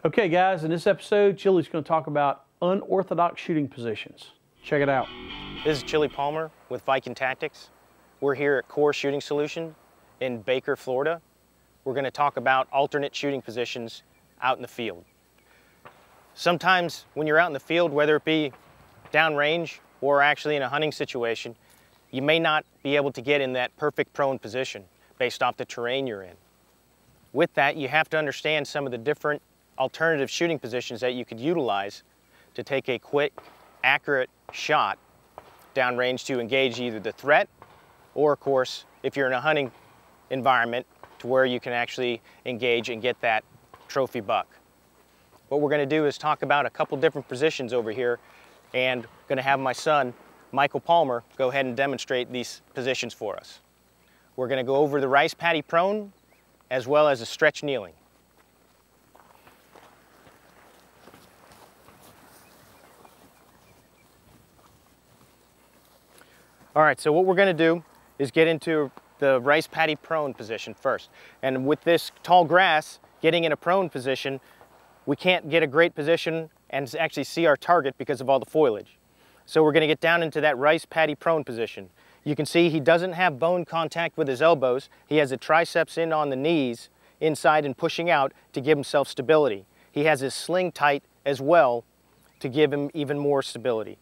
Okay guys, in this episode, Chili's going to talk about unorthodox shooting positions. Check it out. This is Chili Palmer with Viking Tactics. We're here at Core Shooting Solution in Baker, Florida. We're going to talk about alternate shooting positions out in the field. Sometimes when you're out in the field, whether it be downrange or actually in a hunting situation, you may not be able to get in that perfect prone position based off the terrain you're in. With that, you have to understand some of the different alternative shooting positions that you could utilize to take a quick, accurate shot downrange to engage either the threat or, of course, if you're in a hunting environment, to where you can actually engage and get that trophy buck. What we're going to do is talk about a couple different positions over here, and going to have my son, Michael Palmer, go ahead and demonstrate these positions for us. We're going to go over the rice paddy prone as well as a stretch kneeling. All right, so what we're going to do is get into the rice paddy prone position first. And with this tall grass, getting in a prone position, we can't get a great position and actually see our target because of all the foliage. So we're going to get down into that rice paddy prone position. You can see he doesn't have bone contact with his elbows. He has the triceps in on the knees, inside and pushing out to give himself stability. He has his sling tight as well to give him even more stability.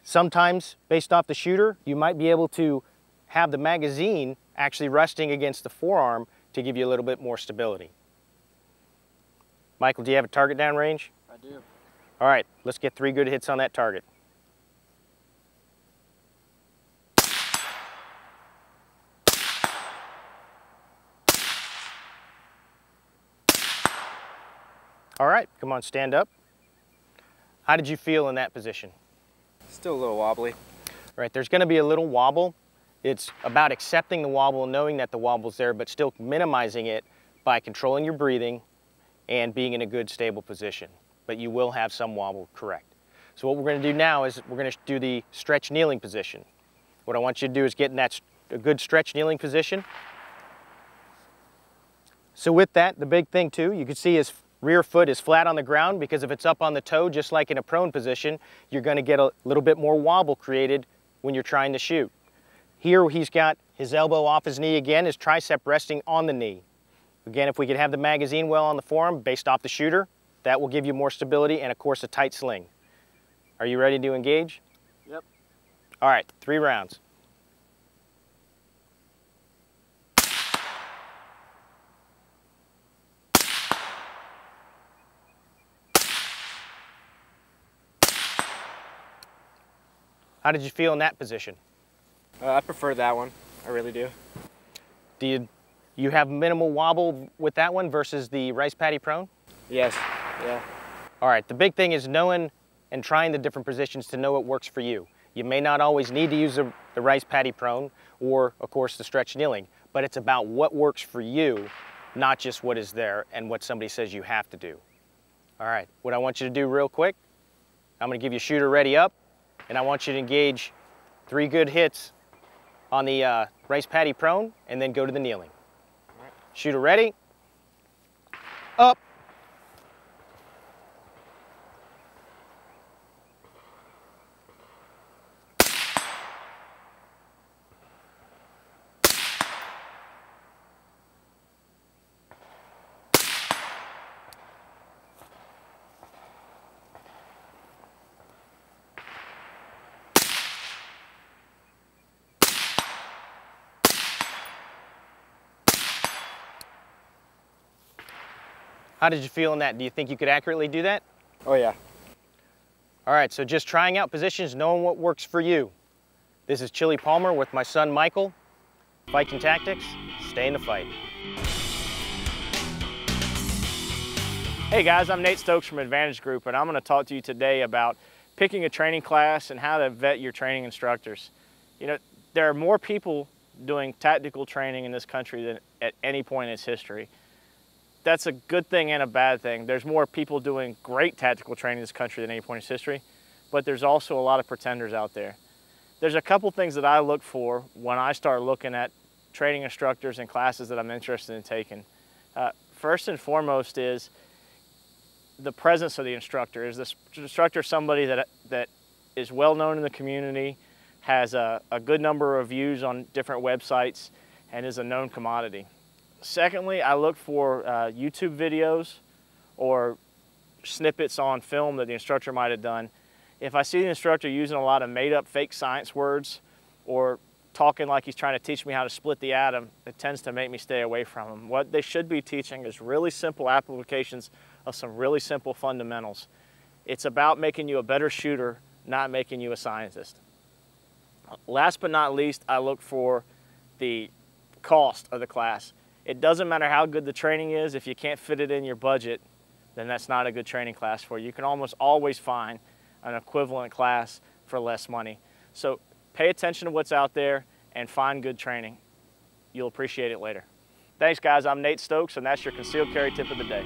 Sometimes, based off the shooter, you might be able to have the magazine actually resting against the forearm to give you a little bit more stability. Michael, do you have a target downrange? I do. All right, let's get 3 good hits on that target. All right, come on, stand up. How did you feel in that position? Still a little wobbly. Right, there's going to be a little wobble. It's about accepting the wobble and knowing that the wobble's there, but still minimizing it by controlling your breathing and being in a good, stable position. But you will have some wobble, correct. So what we're going to do now is we're going to do the stretch kneeling position. What I want you to do is get in a good stretch kneeling position. So with that, the big thing too, you can see his rear foot is flat on the ground, because if it's up on the toe, just like in a prone position, you're going to get a little bit more wobble created when you're trying to shoot. Here he's got his elbow off his knee again, his tricep resting on the knee. Again, if we could have the magazine well on the forearm based off the shooter, that will give you more stability and, of course, a tight sling. Are you ready to engage? Yep. All right, 3 rounds. How did you feel in that position? I prefer that one. I really do. Do you have minimal wobble with that one versus the rice paddy prone? Yes. Yeah. All right, the big thing is knowing and trying the different positions to know what works for you. You may not always need to use the rice paddy prone or, of course, the stretch kneeling, but it's about what works for you, not just what is there and what somebody says you have to do. All right, what I want you to do real quick, I'm going to give you shooter ready up, and I want you to engage 3 good hits on the rice paddy prone, and then go to the kneeling. All right. Shooter ready, up. How did you feel in that? Do you think you could accurately do that? Oh yeah. All right, so just trying out positions, knowing what works for you. This is Chili Palmer with my son Michael. Viking Tactics, stay in the fight. Hey guys, I'm Nate Stokes from Advantage Group, and I'm going to talk to you today about picking a training class and how to vet your training instructors. You know, there are more people doing tactical training in this country than at any point in its history. That's a good thing and a bad thing. There's more people doing great tactical training in this country than any point in its history, but there's also a lot of pretenders out there. There's a couple things that I look for when I start looking at training instructors and classes that I'm interested in taking. First and foremost is the presence of the instructor. Is this instructor somebody that is well known in the community, has a good number of views on different websites, and is a known commodity? Secondly, I look for YouTube videos or snippets on film that the instructor might have done. If I see the instructor using a lot of made-up fake science words or talking like he's trying to teach me how to split the atom, it tends to make me stay away from him. What they should be teaching is really simple applications of some really simple fundamentals. It's about making you a better shooter, not making you a scientist. Last but not least, I look for the cost of the class. It doesn't matter how good the training is, if you can't fit it in your budget, then that's not a good training class for you. You can almost always find an equivalent class for less money. So pay attention to what's out there and find good training. You'll appreciate it later. Thanks guys, I'm Nate Stokes and that's your concealed carry tip of the day.